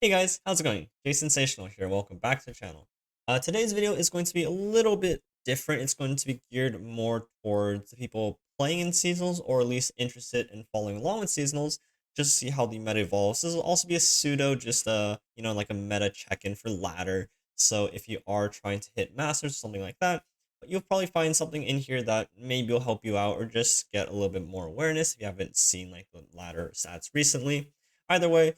Hey guys, how's it going? Jason Sensational here. Welcome back to the channel. Today's video is going to be a little bit different. It's going to be geared more towards the people playing in seasonals, or at least interested in following along with seasonals, just to see how the meta evolves. This will also be a pseudo, just like a meta check-in for ladder. So if you are trying to hit masters or something like that, you'll probably find something in here that maybe will help you out, or just get a little bit more awareness if you haven't seen like the ladder stats recently. Either way,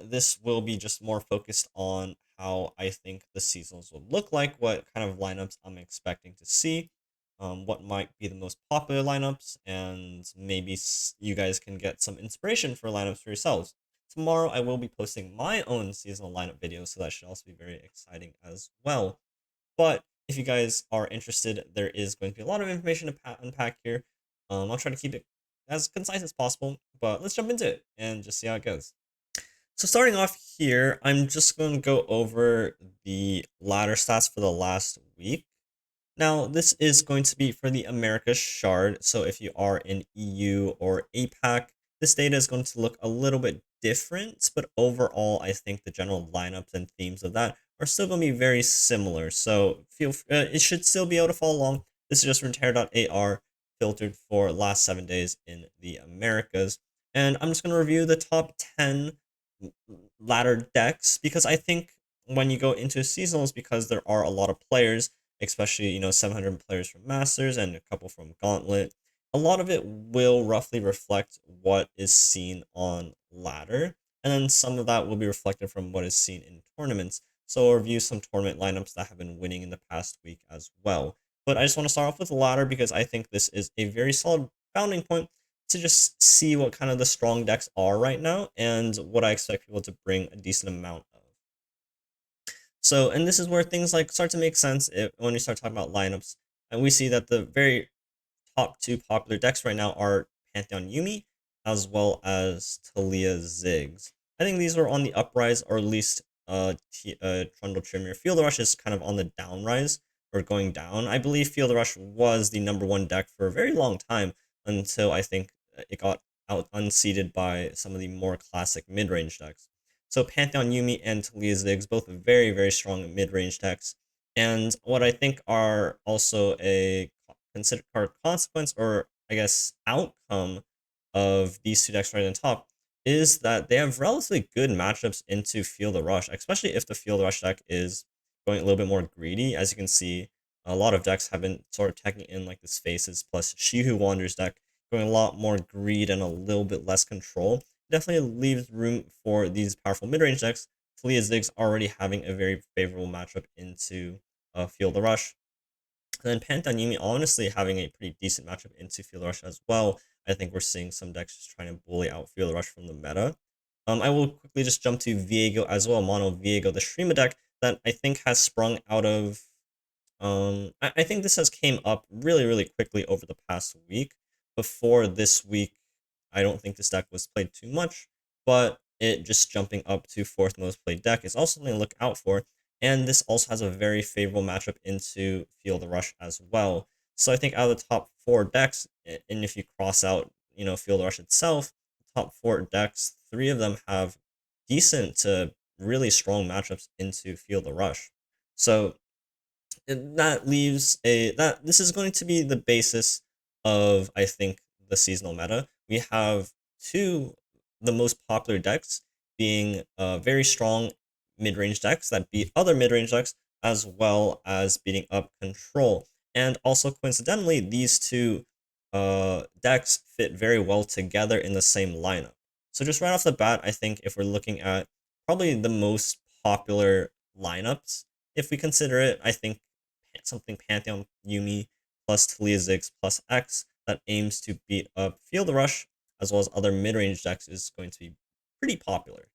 this will be just more focused on how I think the seasons will look like, what kind of lineups I'm expecting to see, what might be the most popular lineups, and maybe you guys can get some inspiration for lineups for yourselves. Tomorrow I will be posting my own seasonal lineup video, so that should also be very exciting as well. But if you guys are interested, there is going to be a lot of information to unpack here. I'll try to keep it as concise as possible, but let's jump into it and just see how it goes. So starting off here, I'm just going to go over the ladder stats for the last week. Now, this is going to be for the Americas shard, so if you are in EU or APAC, this data is going to look a little bit different, but overall, I think the general lineups and themes of that are still going to be very similar, so it should still be able to follow along. This is just Runeterra.ar, filtered for last 7 days in the Americas, and I'm just going to review the top 10 ladder decks, because I think when you go into seasonals, because there are a lot of players, especially 700 players from Masters and a couple from Gauntlet, a lot of it will roughly reflect what is seen on ladder, and then some of that will be reflected from what is seen in tournaments. So I'll review some tournament lineups that have been winning in the past week as well. But I just want to start off with ladder, because I think this is a very solid founding point to just see what kind of the strong decks are right now, and what I expect people to bring a decent amount of. So, and this is where things like start to make sense when we start talking about lineups, and we see that the very top two popular decks right now are Pantheon Yumi as well as Talia Ziggs. I think these are on the uprise, or at least Trundle Tremor. Field Rush is kind of on the downrise, or going down. I believe Field Rush was the number one deck for a very long time, until I think it got out unseated by some of the more classic mid-range decks. So Pantheon Yumi and Talia Ziggs, both very, very strong mid-range decks. And what I think are also a considered consequence, or I guess outcome, of these two decks right on top, is that they have relatively good matchups into Field of Rush, especially if the Field of Rush deck is going a little bit more greedy. As you can see, a lot of decks have been sort of taking in like this Faces plus She Who Wanders deck, going a lot more greed and a little bit less control. Definitely leaves room for these powerful mid-range decks. Talia Ziggs already having a very favorable matchup into Field of Rush. And then Pantheon Yumi honestly having a pretty decent matchup into Field Rush as well. I think we're seeing some decks just trying to bully out Field Rush from the meta. I will quickly just jump to Viego as well, Mono Viego, the Streamer deck that I think has sprung out of. I think this has came up really, really quickly over the past week. Before this week, I don't think this deck was played too much, but it just jumping up to fourth most played deck is also something to look out for. And this also has a very favorable matchup into Field of Rush as well. So I think out of the top four decks, and if you cross out, Field of Rush itself, top four decks, three of them have decent to really strong matchups into Field of Rush. So that leaves that this is going to be the basis of, I think, the seasonal meta. We have two the most popular decks being very strong mid-range decks that beat other mid-range decks, as well as beating up control. And also coincidentally, these two decks fit very well together in the same lineup. So just right off the bat, I think if we're looking at probably the most popular lineups, if we consider it, I think something Pantheon Yumi plus Talia Ziggs plus X that aims to beat up Field Rush as well as other mid-range decks is going to be pretty popular.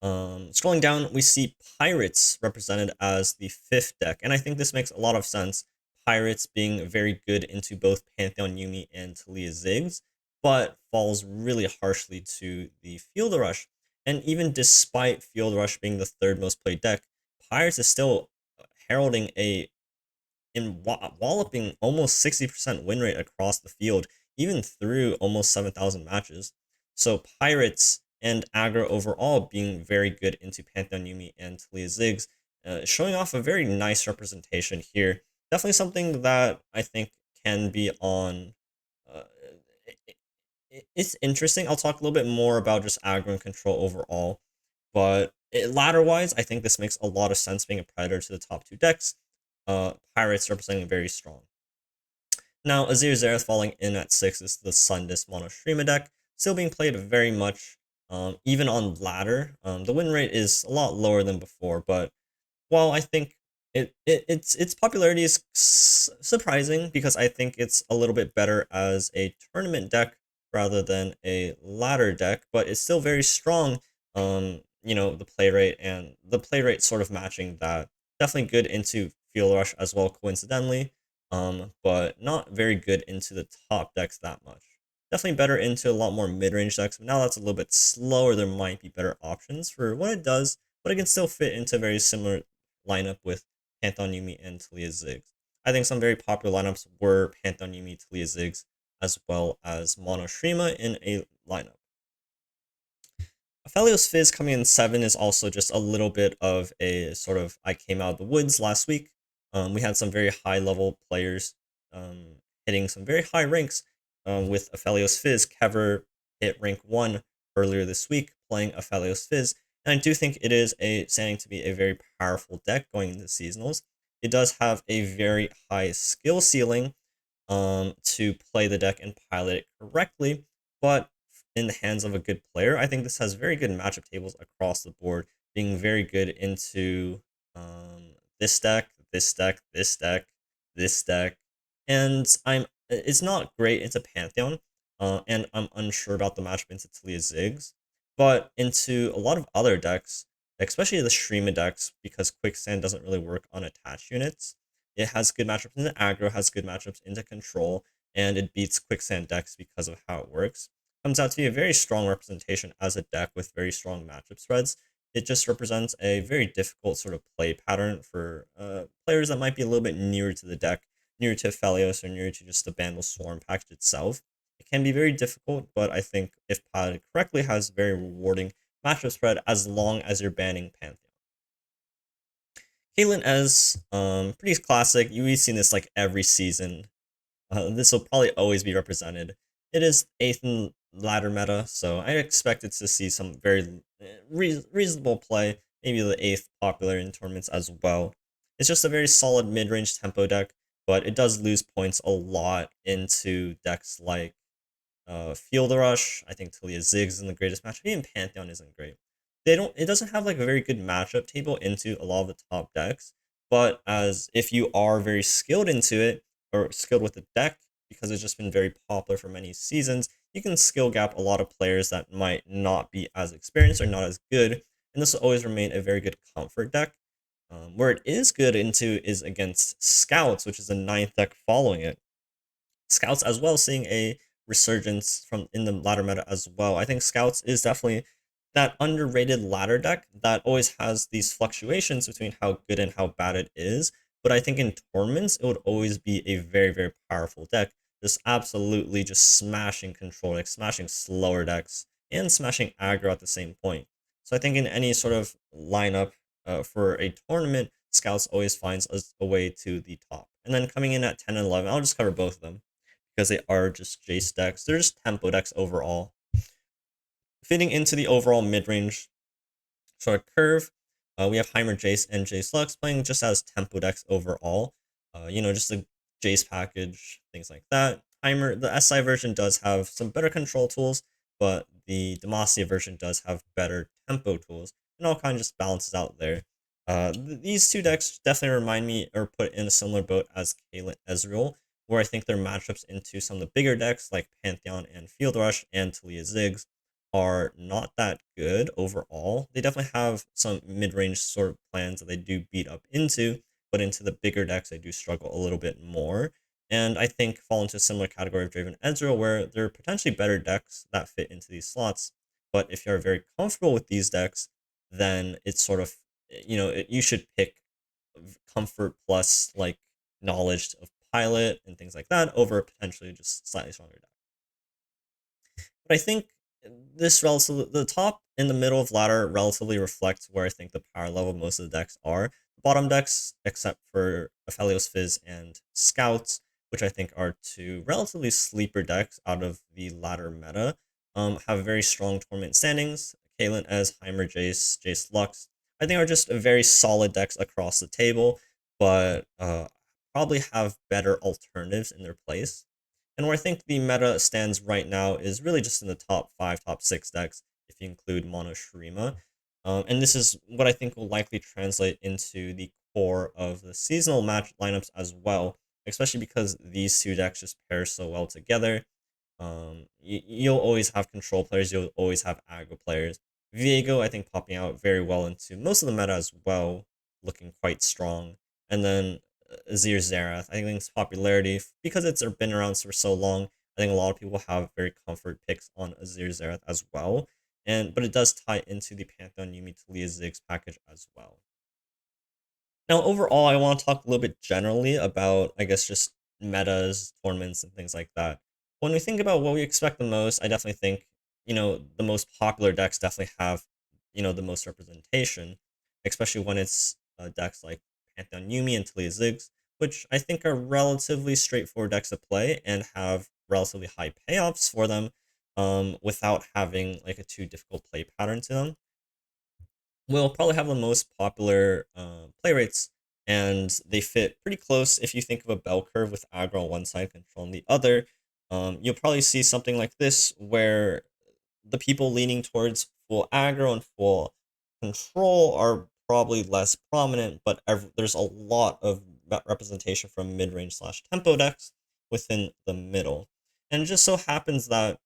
Scrolling down, we see Pirates represented as the fifth deck, and I think this makes a lot of sense. Pirates being very good into both Pantheon Yumi and Talia Ziggs, but falls really harshly to the Field Rush. And even despite Field Rush being the third most played deck, Pirates is still heralding a walloping almost 60% win rate across the field, even through almost 7,000 matches. So Pirates and aggro overall being very good into Pantheon Yumi and Talia Ziggs, showing off a very nice representation here. Definitely something that I think can be on. Uh, it's interesting. I'll talk a little bit more about just aggro and control overall, but ladder wise, I think this makes a lot of sense being a predator to the top two decks. Pirates representing very strong. Now, Azir Zareth falling in at 6 is the Sundis Mono Shrima deck, still being played very much, even on ladder. The win rate is a lot lower than before, but while I think its popularity is surprising because I think it's a little bit better as a tournament deck rather than a ladder deck, but it's still very strong. The play rate sort of matching that. Definitely good into Field Rush as well, coincidentally, but not very good into the top decks that much. Definitely better into a lot more mid range decks, but now that's a little bit slower. There might be better options for what it does, but it can still fit into very similar lineup with Pantheon Yumi and Talia Ziggs. I think some very popular lineups were Pantheon Yumi, Talia Ziggs, as well as Mono Shrima in a lineup. Aphelios Fizz coming in 7 is also just a little bit of a sort of I came out of the woods last week. We had some very high level players hitting some very high ranks with Aphelios Fizz. Kever hit rank 1 earlier this week playing Aphelios Fizz. And I do think it is standing to be a very powerful deck going into seasonals. It does have a very high skill ceiling to play the deck and pilot it correctly, but in the hands of a good player, I think this has very good matchup tables across the board, being very good into this deck, this deck, this deck, this deck, and it's not great into Pantheon, and I'm unsure about the matchup into Talia Ziggs, but into a lot of other decks, especially the Shrima decks, because Quicksand doesn't really work on attached units. It has good matchups into aggro, has good matchups into control, and it beats Quicksand decks because of how it works. Comes out to be a very strong representation as a deck with very strong matchup spreads. It just represents a very difficult sort of play pattern for players that might be a little bit newer to the deck, newer to Phelios, or newer to just the Bandle Swarm package itself. It can be very difficult, but I think if piloted correctly, has very rewarding matchup spread as long as you're banning Pantheon. Caitlyn Ez, pretty classic. You've seen this like every season. This will probably always be represented. It is 8th in ladder meta, so I expected to see some very reasonable play. Maybe the 8th popular in tournaments as well. It's just a very solid mid-range tempo deck, but it does lose points a lot into decks like Field Rush. I think Talia Ziggs is in the greatest matchup. Even Pantheon isn't great. It doesn't have like a very good matchup table into a lot of the top decks. But as if you are very skilled into it or skilled with the deck, because it's just been very popular for many seasons, you can skill gap a lot of players that might not be as experienced or not as good. And this will always remain a very good comfort deck. Where it is good into is against Scouts, which is the 9th deck following it. Scouts as well seeing a resurgence from in the ladder meta as well. I think Scouts is definitely that underrated ladder deck that always has these fluctuations between how good and how bad it is. But I think in tournaments, it would always be a very, very powerful deck. Just absolutely just smashing control decks, smashing slower decks, and smashing aggro at the same point. So I think in any sort of lineup for a tournament, Scouts always finds a way to the top. And then coming in at 10 and 11, I'll just cover both of them because they are just Jace decks. They're just tempo decks overall. Fitting into the overall mid-range sort of curve, we have Heimer Jace and Jace Lux playing just as tempo decks overall. Just the Jace package, things like that. Heimer, the SI version does have some better control tools, but the Demacia version does have better tempo tools, and all kind of just balances out there. These two decks definitely remind me or put in a similar boat as Caitlyn Ezreal, where I think their matchups into some of the bigger decks like Pantheon and Field Rush and Talia Ziggs are not that good overall. They definitely have some mid-range sort of plans that they do beat up into, but into the bigger decks they do struggle a little bit more. And I think fall into a similar category of Draven Ezreal, where there are potentially better decks that fit into these slots. But if you're very comfortable with these decks, then it's sort of, you should pick comfort plus like knowledge of pilot and things like that over potentially just slightly stronger deck. But I think this relatively the top and the middle of ladder relatively reflects where I think the power level of most of the decks are. The bottom decks, except for Aphelios Fizz and Scouts, which I think are two relatively sleeper decks out of the ladder meta, have very strong tournament standings. Caitlyn as Heimer Jace, Jace Lux, I think are just very solid decks across the table, but probably have better alternatives in their place. And where I think the meta stands right now is really just in the top 5, top 6 decks, if you include Mono Shurima. And this is what I think will likely translate into the core of the seasonal match lineups as well, especially because these two decks just pair so well together. You'll always have control players, you'll always have aggro players. Viego, I think, popping out very well into most of the meta as well, looking quite strong. And then Azir Zerath, I think its popularity, because it's been around for so long, I think a lot of people have very comfort picks on Azir Zerath as well. But it does tie into the Pantheon Yuumi Talia Ziggs package as well. Now, overall, I want to talk a little bit generally about, I guess, just metas, tournaments, and things like that. When we think about what we expect the most, I definitely think, the most popular decks definitely have, the most representation, especially when it's decks like Pantheon Yuumi and Talia Ziggs, which I think are relatively straightforward decks to play and have relatively high payoffs for them, without having like a too difficult play pattern to them will probably have the most popular play rates, and they fit pretty close. If you think of a bell curve with aggro on one side, control on the other, you'll probably see something like this, where the people leaning towards full aggro and full control are probably less prominent, but there's a lot of representation from mid-range slash tempo decks within the middle. And it just so happens that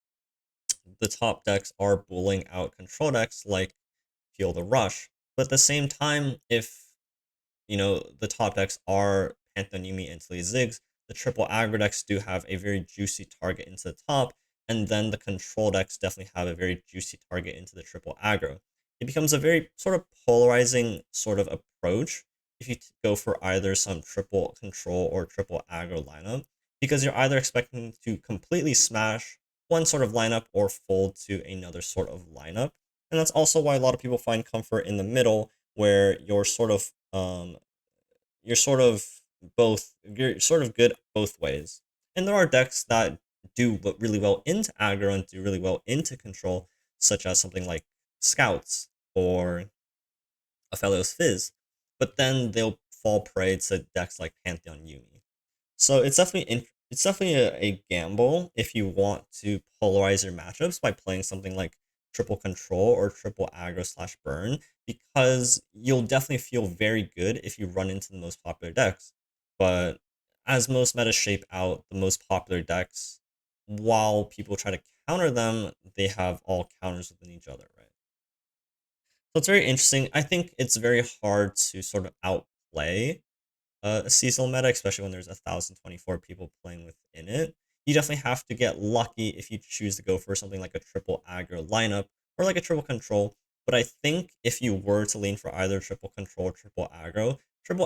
the top decks are bullying out control decks like Feel the Rush. But at the same time, if the top decks are Pantheon, Yuumi, and Talia Ziggs, the triple aggro decks do have a very juicy target into the top, and then the control decks definitely have a very juicy target into the triple aggro. It becomes a very sort of polarizing sort of approach if you go for either some triple control or triple aggro lineup, because you're either expecting to completely smash one sort of lineup or fold to another sort of lineup. And that's also why a lot of people find comfort in the middle, where you're sort of you're sort of good both ways. And there are decks that do really well into aggro and do really well into control, such as something like Scouts or Aphelios Fizz, but then they'll fall prey to decks like Pantheon Yuumi. So it's definitely a gamble if you want to polarize your matchups by playing something like triple control or triple aggro slash burn, because you'll definitely feel very good if you run into the most popular decks. But as most metas shape out, the most popular decks, while people try to counter them, they have all counters within each other, right? So it's very interesting. I think it's very hard to sort of outplay a seasonal meta, especially when there's 1,024 people playing within it. You definitely have to get lucky if you choose to go for something like a triple aggro lineup or like a triple control. But I think if you were to lean for either triple control or triple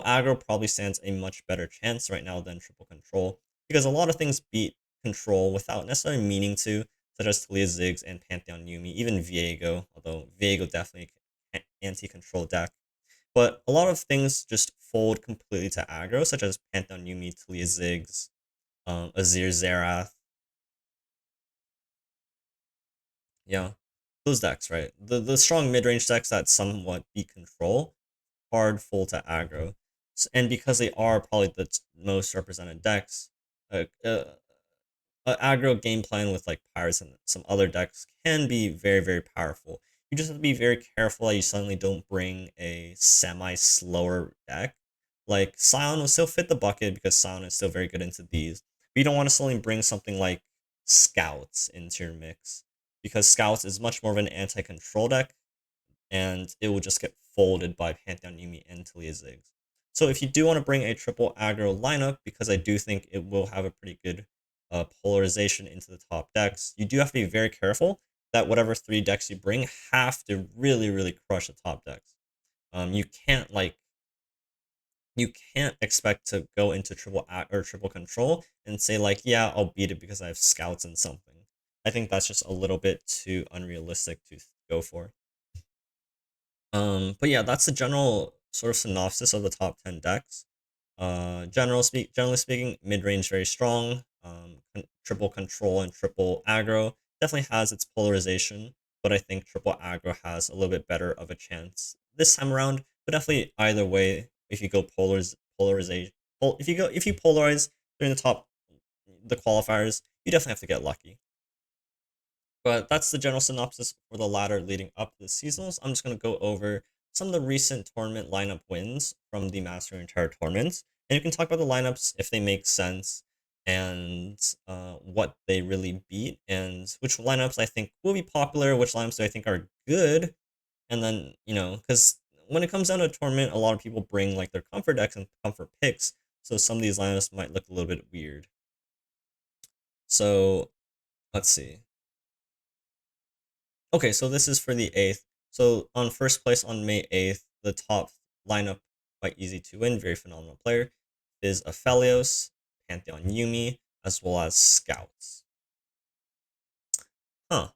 aggro probably stands a much better chance right now than triple control, because a lot of things beat control without necessarily meaning to, such as Talia Ziggs and Pantheon Yuumi, even Viego, although Viego definitely anti-control deck. But a lot of things just fold completely to aggro, such as Pantheon Yuumi, Talia Ziggs, Azir Zerath. Yeah, those decks, right? The strong mid range decks that somewhat beat control, hard full to aggro. And because they are probably the most represented decks, uh, uh, aggro game plan with like Pirates and some other decks can be very, very powerful. You just have to be very careful that you suddenly don't bring a semi slower deck. Like Scion will still fit the bucket because Scion is still very good into these. But you don't want to suddenly bring something like Scouts into your mix, because Scouts is much more of an anti control deck, and it will just get folded by Pantheon Yuumi and Talia Ziggs. So if you do want to bring a triple aggro lineup, because I do think it will have a pretty good polarization into the top decks, you do have to be very careful that whatever three decks you bring have to really, really crush the top decks. You can't expect to go into triple or triple control and say like, yeah, I'll beat it because I have Scouts and something. I think that's just a little bit too unrealistic to go for. But yeah, that's the general sort of synopsis of the top 10 decks. Generally speaking, mid range very strong. Triple control and triple aggro definitely has its polarization, but I think triple aggro has a little bit better of a chance this time around. But definitely either way, if you go polarization, if you polarize during the qualifiers, you definitely have to get lucky. But that's the general synopsis for the ladder leading up to the seasonals. I'm just going to go over some of the recent tournament lineup wins from the Master Runeterra tournaments. And you can talk about the lineups if they make sense and what they really beat and which lineups I think will be popular, which lineups do I think are good. And then, because when it comes down to a tournament, a lot of people bring like their comfort decks and comfort picks. So some of these lineups might look a little bit weird. So let's see. Okay, so this is for the 8th. So on first place on May 8th, the top lineup, quite easy to win, very phenomenal player, is Aphelios, Pantheon Yumi, as well as Scouts. Huh.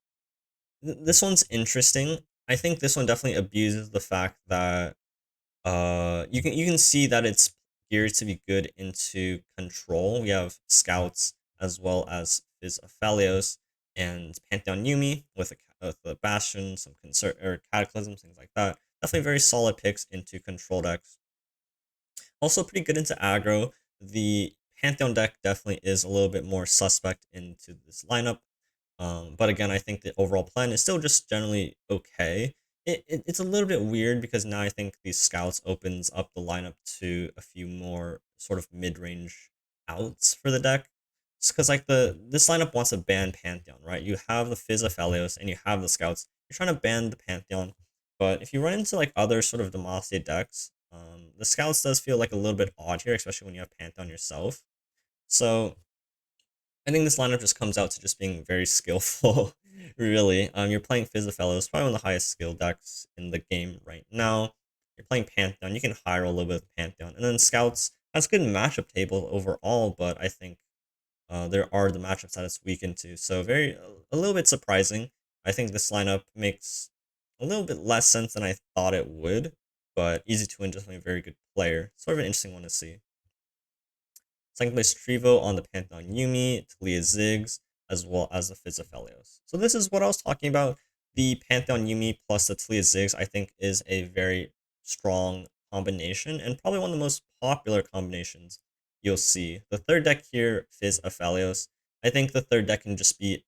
This one's interesting. I think this one definitely abuses the fact that you can see that it's geared to be good into control. We have Scouts as well as Fizz Aphelios and Pantheon Yumi with a Bastion, some concert or Cataclysm, things like that. Definitely very solid picks into control decks. Also pretty good into aggro. The Pantheon deck definitely is a little bit more suspect into this lineup. But again, I think the overall plan is still just generally okay. It's a little bit weird because now I think these scouts opens up the lineup to a few more sort of mid-range outs for the deck. Because like this lineup wants to ban Pantheon, right? You have the Fizz of Helios and you have the scouts. You're trying to ban the Pantheon, but if you run into like other sort of Demacia decks, the scouts does feel like a little bit odd here, especially when you have Pantheon yourself. So I think this lineup just comes out to just being very skillful, really. You're playing Fellows, probably one of the highest skill decks in the game right now. You're playing Pantheon, you can high roll a little bit with Pantheon. And then Scouts has good matchup table overall, but I think there are the matchups that it's weak into. So a little bit surprising. I think this lineup makes a little bit less sense than I thought it would, but easy to win, definitely a very good player. Sort of an interesting one to see. Second place, Trivo on the Pantheon Yumi, Talia Ziggs, as well as the Fizzophelios. So this is what I was talking about. The Pantheon Yumi plus the Talia Ziggs, I think, is a very strong combination and probably one of the most popular combinations you'll see. The third deck here, Fizzophelios, I think the third deck can just be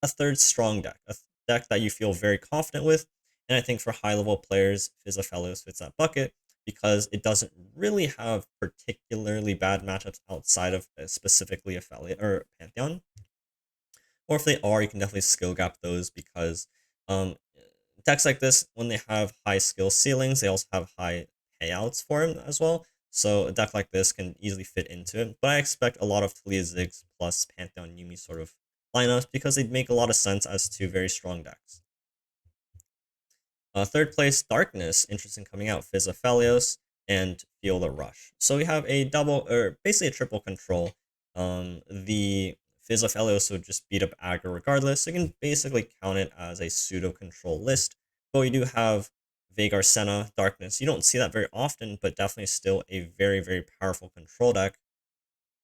a third strong deck, a deck that you feel very confident with. And I think for high level players, Fizzophelios fits that bucket because it doesn't really have particularly bad matchups outside of specifically Affiliate or Pantheon. Or if they are, you can definitely skill gap those because um, decks like this, when they have high skill ceilings, they also have high payouts for them as well. So a deck like this can easily fit into it. But I expect a lot of Talia Ziggs plus Pantheon Yumi sort of lineups because they make a lot of sense as two very strong decks. Third place, Darkness, interesting coming out, Fizzophelios and Feel the Rush. So we have a double, or basically a triple control. The Fizzophelios would just beat up aggro regardless, so you can basically count it as a pseudo control list. But we do have Vagar Senna, Darkness. You don't see that very often, but definitely still a very, very powerful control deck.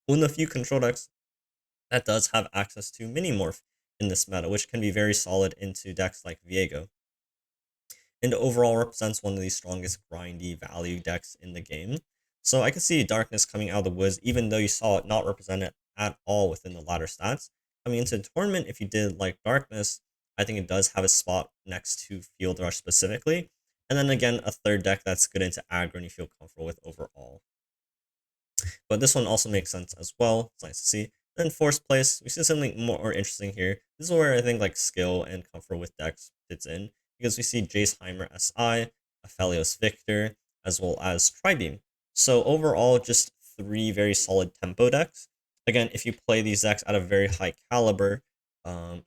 One of the few control decks that does have access to Mini Morph in this meta, which can be very solid into decks like Viego, and overall represents one of the strongest grindy value decks in the game. So I can see Darkness coming out of the woods, even though you saw it not represented at all within the ladder stats. Coming into the tournament, if you did like Darkness, I think it does have a spot next to Field Rush specifically. And then again, a third deck that's good into aggro and you feel comfortable with overall. But this one also makes sense as well. It's nice to see. Then fourth place, we see something more interesting here. This is where I think like skill and comfort with decks fits in because we see Jaceheimer SI, Aphelios Victor, as well as Tribeam. So overall, just three very solid tempo decks. Again, if you play these decks at a very high caliber,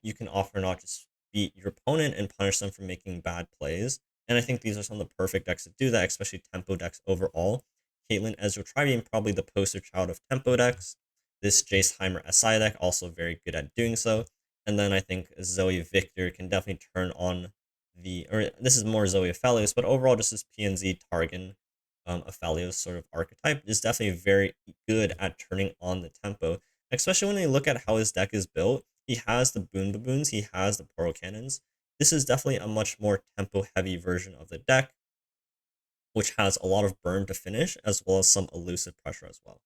you can often not just beat your opponent and punish them for making bad plays. And I think these are some of the perfect decks to do that, especially tempo decks overall. Caitlyn Ezreal Tribeam, probably the poster child of tempo decks. This Jaceheimer SI deck, also very good at doing so. and then I think Zoe Victor can definitely turn on or this is more Zoe Aphelios, but overall just this PNZ Targan Aphelios sort of archetype is definitely very good at turning on the tempo, especially when you look at how his deck is built. He has the Boon Baboons, he has the Portal Cannons. This is definitely a much more tempo heavy version of the deck, which has a lot of burn to finish, as well as some elusive pressure as well.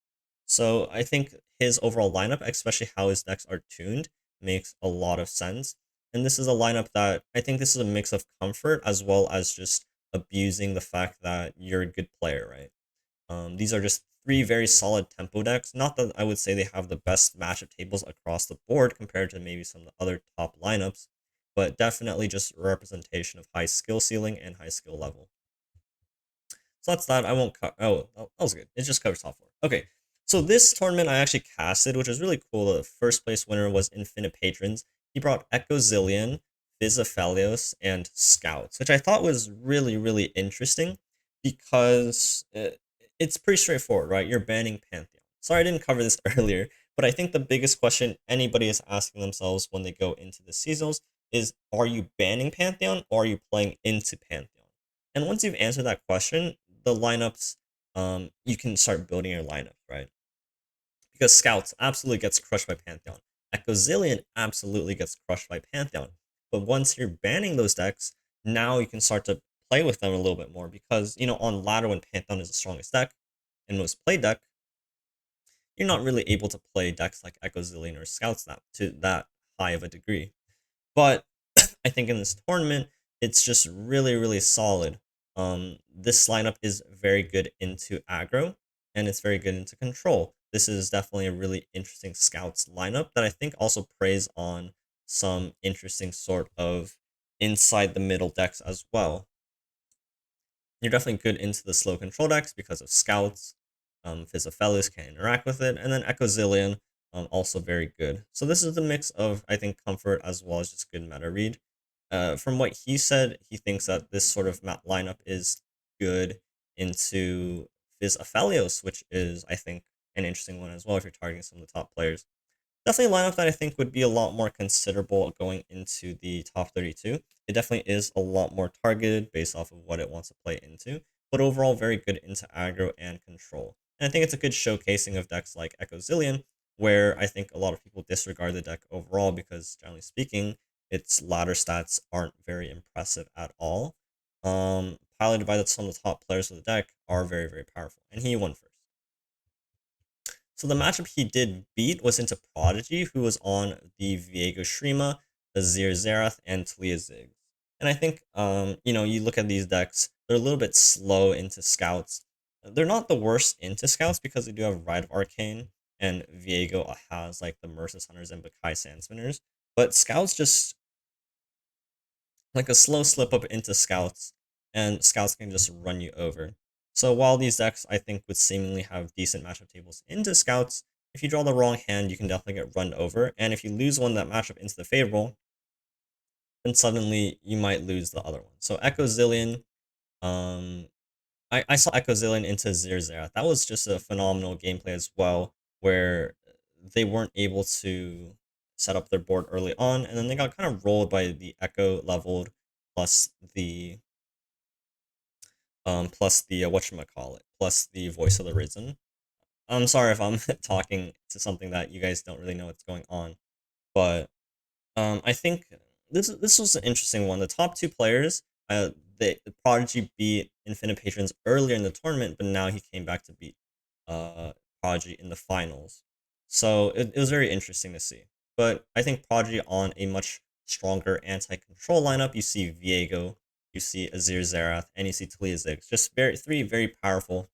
So I think his overall lineup, especially how his decks are tuned, makes a lot of sense. And this is a lineup that I think this is a mix of comfort as well as just abusing the fact that you're a good player, right? These are just three very solid tempo decks. Not that I would say they have the best matchup tables across the board compared to maybe some of the other top lineups, but definitely just a representation of high skill ceiling and high skill level. So that's that. I won't cut. Oh, that was good. It just covers top four. Okay. So this tournament I actually casted, which was really cool. The first place winner was Infinite Patrons. He brought Echo Zillion, Philophalios, and Scouts, which I thought was really, really interesting because it's pretty straightforward, right? You're banning Pantheon. Sorry, I didn't cover this earlier, but I think the biggest question anybody is asking themselves when they go into the seasons is, are you banning Pantheon or are you playing into Pantheon? And once you've answered that question, the lineups, you can start building your lineups, right? Because Scouts absolutely gets crushed by Pantheon. Echo Zillion absolutely gets crushed by Pantheon. But once you're banning those decks, now you can start to play with them a little bit more because, on ladder when Pantheon is the strongest deck and most played deck, you're not really able to play decks like Echo Zillion or Scouts to that high of a degree. But I think in this tournament, it's just really, really solid. This lineup is very good into aggro, and it's very good into control. This is definitely a really interesting Scouts lineup that I think also preys on some interesting sort of inside the middle decks as well. You're definitely good into the slow control decks because of Scouts. Philophalios can interact with it, and then Echo Zillion, also very good. So this is the mix of, I think, comfort as well as just good meta read. From what he said, he thinks that this sort of lineup is good into Philophalios, which is, I think, an interesting one as well if you're targeting some of the top players. Definitely a lineup that I think would be a lot more considerable going into the top 32. It definitely is a lot more targeted based off of what it wants to play into, but overall very good into aggro and control. And I think it's a good showcasing of decks like Echo Zillion, where I think a lot of people disregard the deck overall because, generally speaking, its ladder stats aren't very impressive at all. Piloted by some of the top players of the deck are very, very powerful, and he won first. So the matchup he did beat was into Prodigy, who was on the Viego Shrima, Azir Zerath, and Talia Ziggs. And I think, you look at these decks, they're a little bit slow into Scouts. They're not the worst into Scouts because they do have Rite of Arcane, and Viego has like the Merciless Hunters and Bakai Sandspinners. But Scouts just like a slow slip up into Scouts, and Scouts can just run you over. So while these decks, I think, would seemingly have decent matchup tables into Scouts, if you draw the wrong hand, you can definitely get run over. And if you lose one that matchup into the favorable, then suddenly you might lose the other one. So Echo Zillion, um, I saw Echo Zillion into Zerath. That was just a phenomenal gameplay as well, where they weren't able to set up their board early on, and then they got kind of rolled by the Echo leveled plus the whatchamacallit, plus the Voice of the Risen. I'm sorry if I'm talking to something that you guys don't really know what's going on, but I think this was an interesting one. The top two players, the Prodigy beat Infinite Patrons earlier in the tournament, but now he came back to beat Prodigy in the finals. So it was very interesting to see. But I think Prodigy on a much stronger anti-control lineup. You see Viego, you see Azir Zerath, and you see Talia Ziggs. Just three very powerful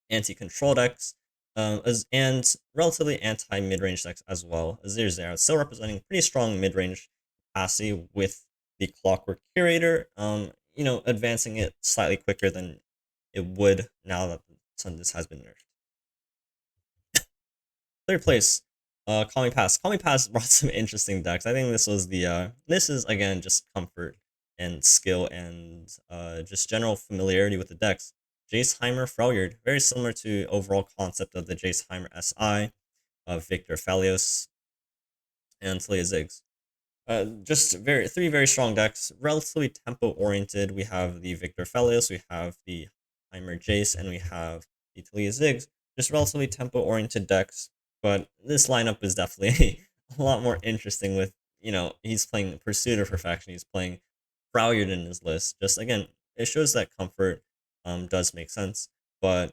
anti-control decks, and relatively anti-mid-range decks as well. Azir Zerath still representing pretty strong mid-range capacity with the Clockwork Curator, advancing it slightly quicker than it would now that this has been nerfed. Third place, Call Me Pass. Call Me Pass brought some interesting decks. I think this was this is again just comfort and skill and just general familiarity with the decks. Jaceheimer Freljord, very similar to overall concept of the Jaceheimer SI of Victor Felios. and Talia Ziggs. Just three very strong decks, relatively tempo oriented. We have the Victor Felios, we have the Heimer Jace, and we have the Talia Ziggs. Just relatively tempo oriented decks, but this lineup is definitely a lot more interesting. With he's playing Pursuit of Perfection, he's playing Freljord in his list. Just again, it shows that comfort does make sense, but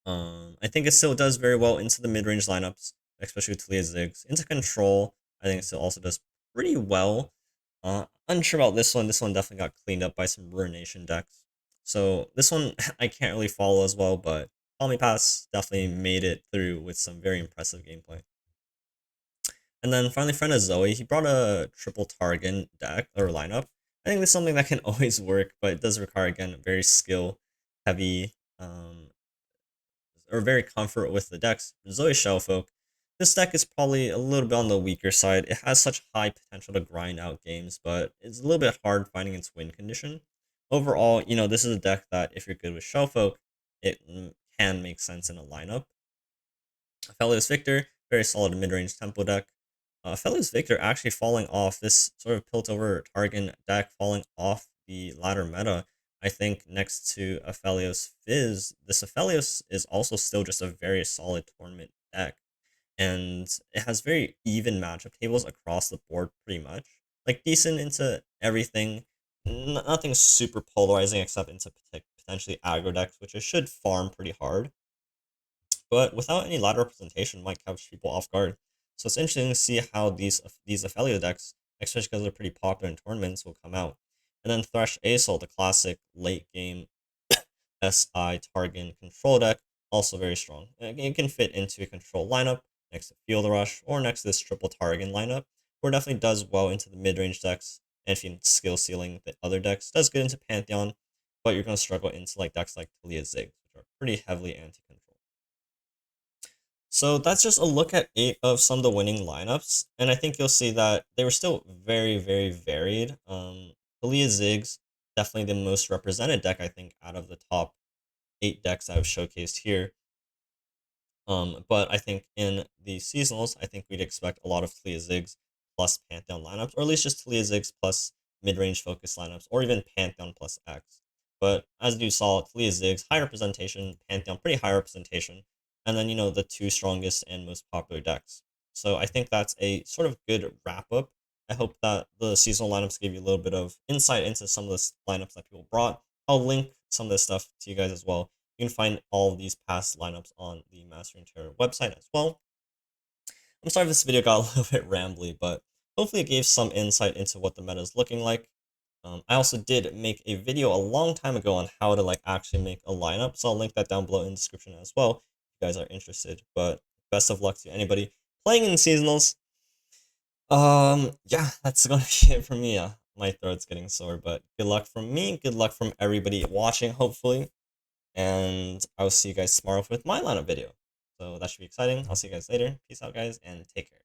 I think it still does very well into the mid range lineups, especially with Talia Ziggs. Into control, I think it still also does pretty well. Unsure about this one. This one definitely got cleaned up by some Ruination decks. So this one I can't really follow as well, but Pass definitely made it through with some very impressive gameplay. And then finally, friend of Zoe, he brought a triple target deck or lineup. I think this is something that can always work, but it does require again very skill heavy or very comfort with the decks. Zoe Shellfolk, this deck is probably a little bit on the weaker side. It has such high potential to grind out games, but it's a little bit hard finding its win condition. Overall, this is a deck that if you're good with Shellfolk, it can make sense in a lineup. Felios Victor, very solid mid-range tempo deck. Felios Victor actually falling off this sort of Piltover Targan deck, falling off the ladder meta. I think next to Aphelios Fizz, this Aphelios is also still just a very solid tournament deck. And it has very even matchup tables across the board pretty much. Like decent into everything. Nothing super polarizing except into potentially aggro decks, which it should farm pretty hard, but without any ladder representation might catch people off guard. So it's interesting to see how these Ophelia decks, especially because they're pretty popular in tournaments, will come out. And then Thresh Asol, the classic late game SI Targan control deck, also very strong. It can fit into a control lineup next to Field Rush or next to this triple Targan lineup, where it definitely does well into the mid range decks. And if you skill ceiling the other decks, does good into Pantheon, but you're going to struggle into like decks like Talia Ziggs, which are pretty heavily anti control. So that's just a look at 8 of some of the winning lineups, and I think you'll see that they were still very, very varied. Talia Ziggs, definitely the most represented deck, I think, out of the top 8 decks I've showcased here. But I think in the seasonals, I think we'd expect a lot of Talia Ziggs plus Pantheon lineups, or at least just Talia Ziggs plus mid-range focus lineups, or even Pantheon plus X. But as you saw, Talia Ziggs, high representation, Pantheon, pretty high representation, and then, the two strongest and most popular decks. So I think that's a sort of good wrap-up. I hope that the seasonal lineups gave you a little bit of insight into some of the lineups that people brought. I'll link some of this stuff to you guys as well. You can find all of these past lineups on the Mastering Terror website as well. I'm sorry if this video got a little bit rambly, but hopefully it gave some insight into what the meta is looking like. I also did make a video a long time ago on how to actually make a lineup, so I'll link that down below in the description as well if you guys are interested. But best of luck to anybody playing in seasonals. Yeah, that's gonna be it for me. My throat's getting sore, but good luck from me. Good luck from everybody watching, hopefully. And I'll see you guys tomorrow with my lineup video. So that should be exciting. I'll see you guys later. Peace out, guys, and take care.